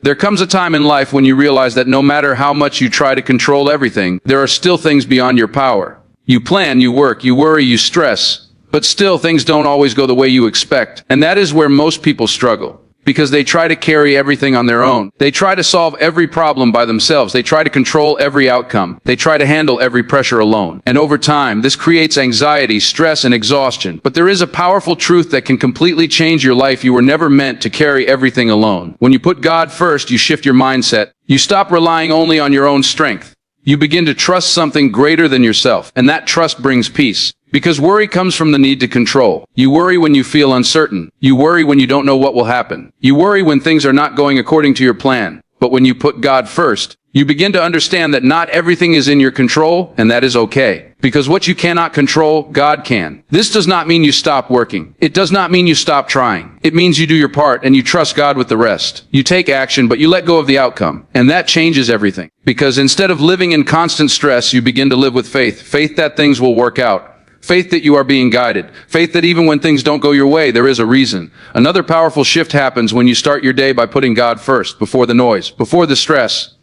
There comes a time in life when you realize that no matter how much you try to control everything, there are still things beyond your power. You plan, you work, you worry, you stress, but still things don't always go the way you expect. And that is where most people struggle. Because they try to carry everything on their own. They try to solve every problem by themselves. They try to control every outcome. They try to handle every pressure alone. And over time, this creates anxiety, stress, and exhaustion. But there is a powerful truth that can completely change your life. You were never meant to carry everything alone. When you put God first, you shift your mindset. You stop relying only on your own strength. You begin to trust something greater than yourself. And that trust brings peace. Because worry comes from the need to control. You worry when you feel uncertain. You worry when you don't know what will happen. You worry when things are not going according to your plan. But when you put God first, you begin to understand that not everything is in your control, and that is okay. Because what you cannot control, God can. This does not mean you stop working. It does not mean you stop trying. It means you do your part and you trust God with the rest. You take action, but you let go of the outcome. And that changes everything. Because instead of living in constant stress, you begin to live with faith. Faith that things will work out. Faith that you are being guided. Faith that even when things don't go your way, there is a reason. Another powerful shift happens when you start your day by putting God first, before the noise, before the stress,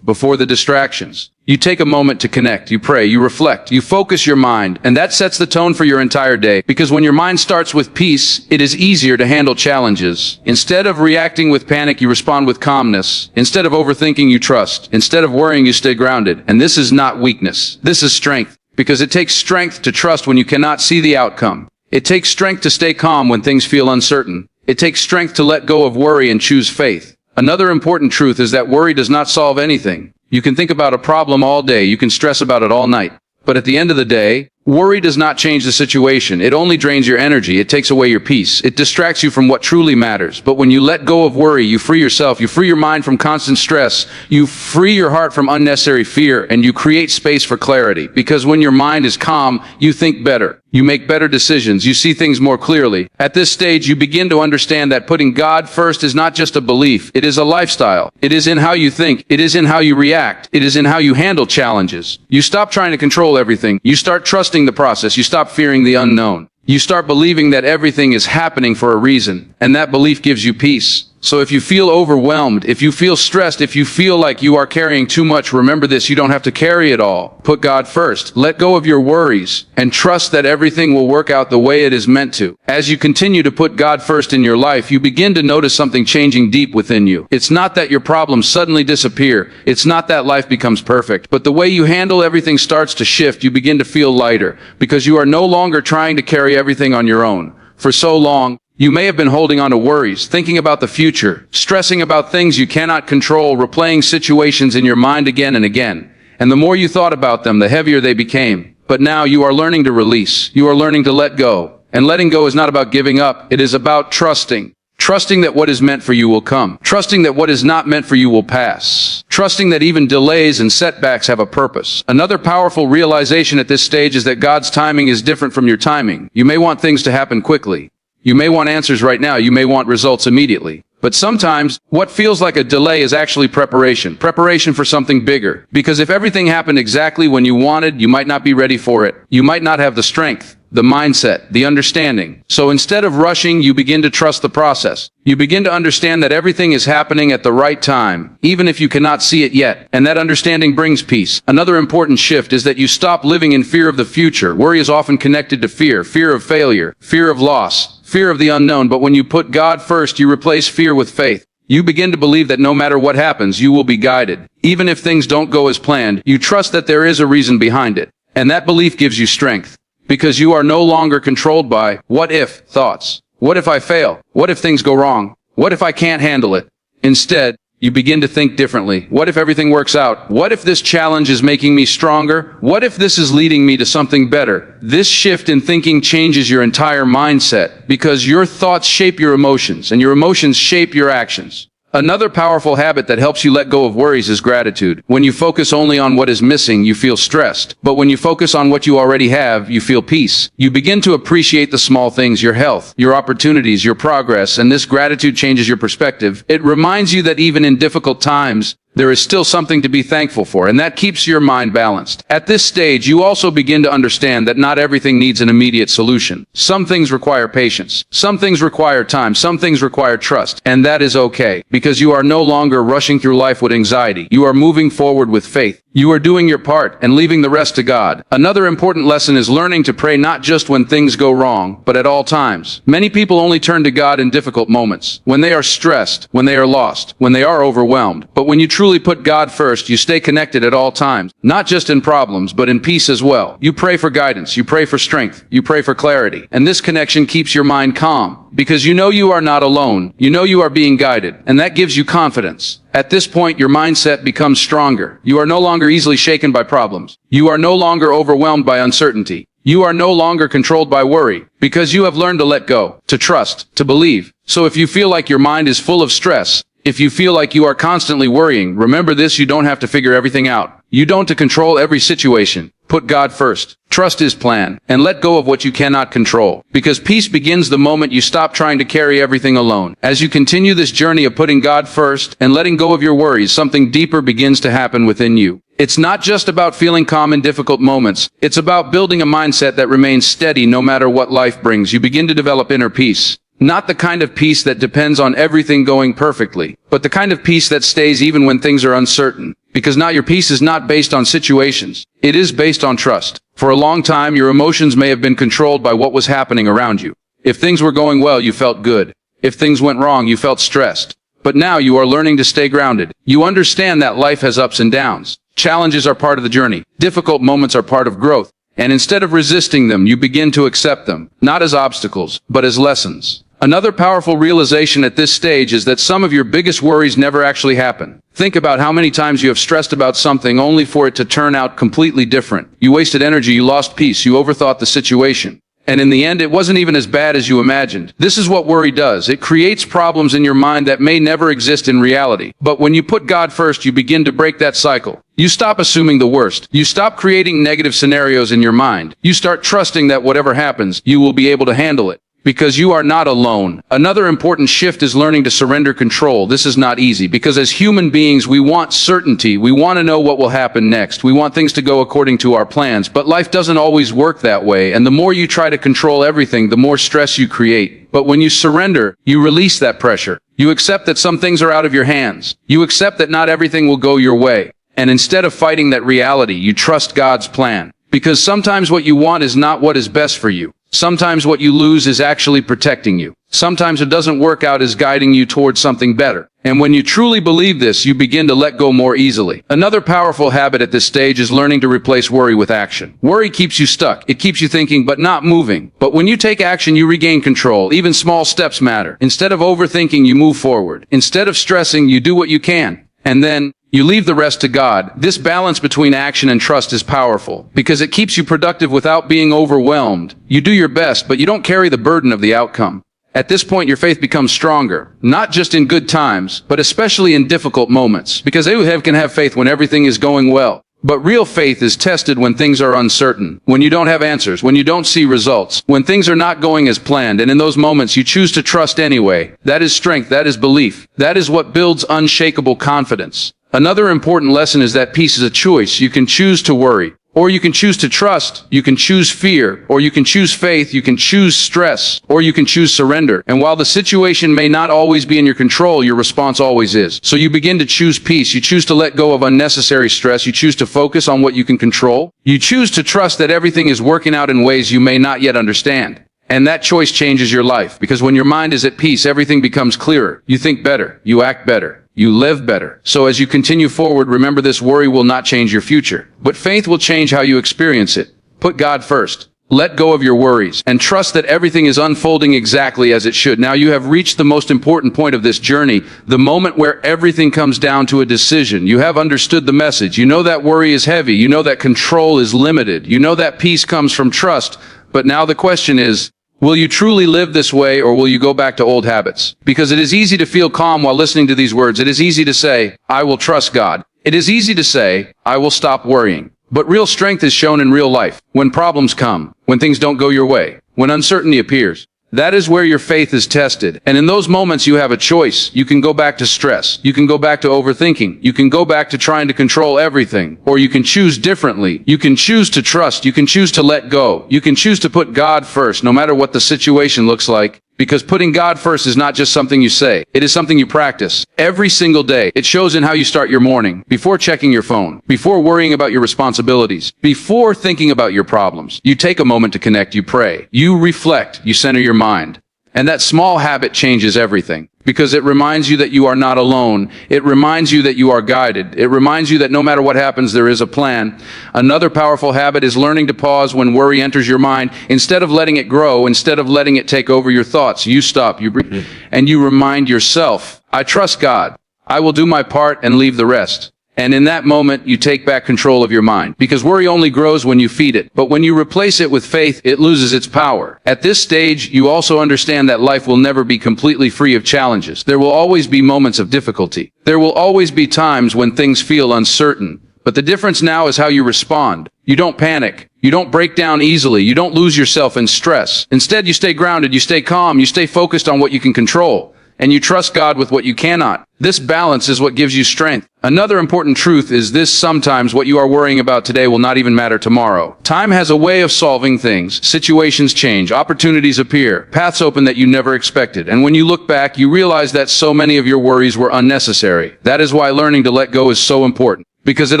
before the distractions. You take a moment to connect, you pray, you reflect, you focus your mind, and that sets the tone for your entire day. Because when your mind starts with peace, it is easier to handle challenges. Instead of reacting with panic, you respond with calmness. Instead of overthinking, you trust. Instead of worrying, you stay grounded. And this is not weakness. This is strength. Because it takes strength to trust when you cannot see the outcome. It takes strength to stay calm when things feel uncertain. It takes strength to let go of worry and choose faith. Another important truth is that worry does not solve anything. You can think about a problem all day, you can stress about it all night. But at the end of the day, worry does not change the situation. It only drains your energy. It takes away your peace. It distracts you from what truly matters. But when you let go of worry, you free yourself. You free your mind from constant stress. You free your heart from unnecessary fear, and you create space for clarity. Because when your mind is calm, you think better. You make better decisions. You see things more clearly. At this stage, you begin to understand that putting God first is not just a belief. It is a lifestyle. It is in how you think. It is in how you react. It is in how you handle challenges. You stop trying to control everything. You start trusting the process. You stop fearing the unknown. You start believing that everything is happening for a reason, and that belief gives you peace. So if you feel overwhelmed, if you feel stressed, if you feel like you are carrying too much, remember this: you don't have to carry it all. Put God first. Let go of your worries and trust that everything will work out the way it is meant to. As you continue to put God first in your life, you begin to notice something changing deep within you. It's not that your problems suddenly disappear. It's not that life becomes perfect. But the way you handle everything starts to shift. You begin to feel lighter because you are no longer trying to carry everything on your own. For so long, you may have been holding on to worries, thinking about the future, stressing about things you cannot control, replaying situations in your mind again and again. And the more you thought about them, the heavier they became. But now you are learning to release. You are learning to let go. And letting go is not about giving up. It is about trusting. Trusting that what is meant for you will come. Trusting that what is not meant for you will pass. Trusting that even delays and setbacks have a purpose. Another powerful realization at this stage is that God's timing is different from your timing. You may want things to happen quickly. You may want answers right now. You may want results immediately. But sometimes, what feels like a delay is actually preparation. Preparation for something bigger. Because if everything happened exactly when you wanted, you might not be ready for it. You might not have the strength, the mindset, the understanding. So instead of rushing, you begin to trust the process. You begin to understand that everything is happening at the right time, even if you cannot see it yet. And that understanding brings peace. Another important shift is that you stop living in fear of the future. Worry is often connected to fear. Fear of failure, fear of loss, fear of the unknown. But when you put God first, you replace fear with faith. You begin to believe that no matter what happens, you will be guided. Even if things don't go as planned, you trust that there is a reason behind it. And that belief gives you strength. Because you are no longer controlled by what if thoughts. What if I fail? What if things go wrong? What if I can't handle it? Instead, you begin to think differently. What if everything works out? What if this challenge is making me stronger? What if this is leading me to something better? This shift in thinking changes your entire mindset because your thoughts shape your emotions and your emotions shape your actions. Another powerful habit that helps you let go of worries is gratitude. When you focus only on what is missing, you feel stressed. But when you focus on what you already have, you feel peace. You begin to appreciate the small things, your health, your opportunities, your progress, and this gratitude changes your perspective. It reminds you that even in difficult times, there is still something to be thankful for, and that keeps your mind balanced. At this stage, you also begin to understand that not everything needs an immediate solution. Some things require patience. Some things require time. Some things require trust. And that is okay, because you are no longer rushing through life with anxiety. You are moving forward with faith. You are doing your part and leaving the rest to God. Another important lesson is learning to pray not just when things go wrong, but at all times. Many people only turn to God in difficult moments, when they are stressed, when they are lost, when they are overwhelmed. But when you truly put God first, you stay connected at all times, not just in problems, but in peace as well. You pray for guidance, you pray for strength, you pray for clarity. And this connection keeps your mind calm, because you know you are not alone. You know you are being guided, and that gives you confidence. At this point, your mindset becomes stronger. You are no longer easily shaken by problems. You are no longer overwhelmed by uncertainty. You are no longer controlled by worry, because you have learned to let go, to trust, to believe. So if you feel like your mind is full of stress, if you feel like you are constantly worrying, remember this: you don't have to figure everything out. You don't have to control every situation. Put God first. Trust His plan, and let go of what you cannot control. Because peace begins the moment you stop trying to carry everything alone. As you continue this journey of putting God first and letting go of your worries, something deeper begins to happen within you. It's not just about feeling calm in difficult moments. It's about building a mindset that remains steady no matter what life brings. You begin to develop inner peace. Not the kind of peace that depends on everything going perfectly, but the kind of peace that stays even when things are uncertain. Because now your peace is not based on situations. It is based on trust. For a long time, your emotions may have been controlled by what was happening around you. If things were going well, you felt good. If things went wrong, you felt stressed. But now you are learning to stay grounded. You understand that life has ups and downs. Challenges are part of the journey. Difficult moments are part of growth. And instead of resisting them, you begin to accept them, not as obstacles, but as lessons. Another powerful realization at this stage is that some of your biggest worries never actually happen. Think about how many times you have stressed about something only for it to turn out completely different. You wasted energy, you lost peace, you overthought the situation. And in the end, it wasn't even as bad as you imagined. This is what worry does. It creates problems in your mind that may never exist in reality. But when you put God first, you begin to break that cycle. You stop assuming the worst. You stop creating negative scenarios in your mind. You start trusting that whatever happens, you will be able to handle it. Because you are not alone. Another important shift is learning to surrender control. This is not easy, because as human beings, we want certainty. We want to know what will happen next. We want things to go according to our plans, but life doesn't always work that way. And the more you try to control everything, the more stress you create. But when you surrender, you release that pressure. You accept that some things are out of your hands. You accept that not everything will go your way. And instead of fighting that reality, you trust God's plan. Because sometimes what you want is not what is best for you. Sometimes what you lose is actually protecting you. Sometimes it doesn't work out as guiding you towards something better. And when you truly believe this, you begin to let go more easily. Another powerful habit at this stage is learning to replace worry with action. Worry keeps you stuck. It keeps you thinking but not moving. But when you take action, you regain control. Even small steps matter. Instead of overthinking, you move forward. Instead of stressing, you do what you can. And then you leave the rest to God. This balance between action and trust is powerful because it keeps you productive without being overwhelmed. You do your best, but you don't carry the burden of the outcome. At this point, your faith becomes stronger, not just in good times, but especially in difficult moments, because you can have faith when everything is going well. But real faith is tested when things are uncertain, when you don't have answers, when you don't see results, when things are not going as planned, and in those moments you choose to trust anyway. That is strength, that is belief. That is what builds unshakable confidence. Another important lesson is that peace is a choice. You can choose to worry, or you can choose to trust, you can choose fear, or you can choose faith, you can choose stress, or you can choose surrender. And while the situation may not always be in your control, your response always is. So you begin to choose peace, you choose to let go of unnecessary stress, you choose to focus on what you can control, you choose to trust that everything is working out in ways you may not yet understand. And that choice changes your life, because when your mind is at peace, everything becomes clearer. You think better, you act better. You live better. So as you continue forward, remember this: worry will not change your future, but faith will change how you experience it. Put God first. Let go of your worries and trust that everything is unfolding exactly as it should. Now you have reached the most important point of this journey, the moment where everything comes down to a decision. You have understood the message. You know that worry is heavy. You know that control is limited. You know that peace comes from trust. But now the question is, will you truly live this way, or will you go back to old habits? Because it is easy to feel calm while listening to these words. It is easy to say, I will trust God. It is easy to say, I will stop worrying. But real strength is shown in real life. When problems come, when things don't go your way, when uncertainty appears, That is where your faith is tested. And in those moments, you have a choice. You can go back to stress. You can go back to overthinking. You can go back to trying to control everything. Or you can choose differently. You can choose to trust. You can choose to let go. You can choose to put God first, no matter what the situation looks like. Because putting God first is not just something you say. It is something you practice every single day. It shows in how you start your morning, before checking your phone, before worrying about your responsibilities, before thinking about your problems. You take a moment to connect, you pray, you reflect, you center your mind. And that small habit changes everything. Because it reminds you that you are not alone. It reminds you that you are guided. It reminds you that no matter what happens, there is a plan. Another powerful habit is learning to pause when worry enters your mind. Instead of letting it grow, instead of letting it take over your thoughts, you stop, you breathe, and you remind yourself, I trust God. I will do my part and leave the rest. And in that moment, you take back control of your mind. Because worry only grows when you feed it. But when you replace it with faith, it loses its power. At this stage, you also understand that life will never be completely free of challenges. There will always be moments of difficulty. There will always be times when things feel uncertain. But the difference now is how you respond. You don't panic. You don't break down easily. You don't lose yourself in stress. Instead, you stay grounded. You stay calm. You stay focused on what you can control. And you trust God with what you cannot. This balance is what gives you strength. Another important truth is this: sometimes what you are worrying about today will not even matter tomorrow. Time has a way of solving things. Situations change, opportunities appear, paths open that you never expected. And when you look back, you realize that so many of your worries were unnecessary. That is why learning to let go is so important. Because it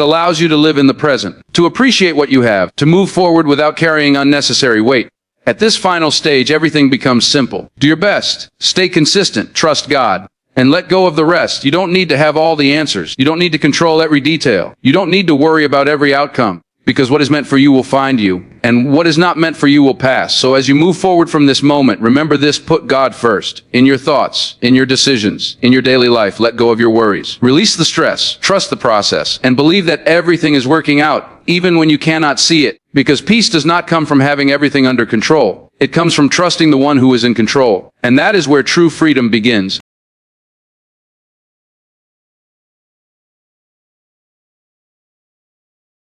allows you to live in the present, to appreciate what you have, to move forward without carrying unnecessary weight. At this final stage, everything becomes simple. Do your best. Stay consistent. Trust God. And let go of the rest. You don't need to have all the answers. You don't need to control every detail. You don't need to worry about every outcome. Because what is meant for you will find you. And what is not meant for you will pass. So as you move forward from this moment, remember this: put God first. In your thoughts, in your decisions, in your daily life. Let go of your worries. Release the stress. Trust the process. And believe that everything is working out, even when you cannot see it. Because peace does not come from having everything under control. It comes from trusting the one who is in control. And that is where true freedom begins.